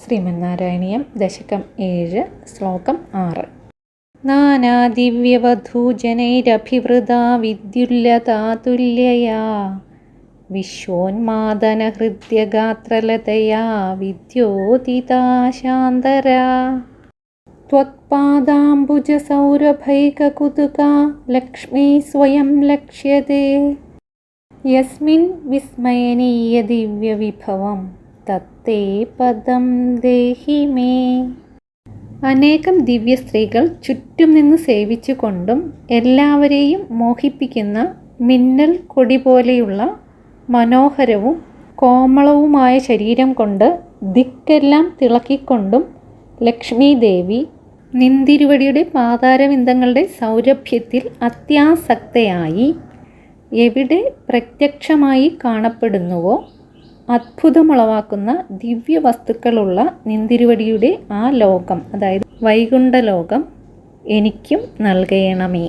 ശ്രീമന്നാരായണീയം ദശകം 7 ശ്ലോകം 6. നാനാദിവ്യവധൂജനൈരഭിവൃതാ വിദ്യുല്ലതാതുല്യയാ വിശ്വോന്മാദനഹൃദ്യഗാത്രലതയാ വിദ്യോതിതാ ശാന്തരാ ത്വത്പാദാംബുജസൗരഭൈകകുതുകാ ലക്ഷ്മീ സ്വയം ലക്ഷ്യത്തെ യസ്മിൻ വിസ്മയനീയ ദിവ്യവിഭവം തത്തേ പദം ദേഹി മേ. അനേകം ദിവ്യ സ്ത്രീകൾ ചുറ്റും നിന്ന് സേവിച്ചുകൊണ്ടും എല്ലാവരെയും മോഹിപ്പിക്കുന്ന മിന്നൽ കൊടി പോലെയുള്ള മനോഹരവും കോമളവുമായ ശരീരം കൊണ്ട് ദിക്കെല്ലാം തിളക്കിക്കൊണ്ടും ലക്ഷ്മി ദേവി നിന്തിരുവടിയുടെ പാതാരവിന്ദങ്ങളുടെ സൗരഭ്യത്തിൽ അത്യാസക്തയായി എവിടെ പ്രത്യക്ഷമായി കാണപ്പെടുന്നുവോ അത്ഭുതമുളവാക്കുന്ന ദിവ്യ വസ്തുക്കളുള്ള നിന്തിരുവടിയുടെ ആ ലോകം, അതായത് വൈകുണ്ഠ ലോകം എനിക്കും നൽകണമേ.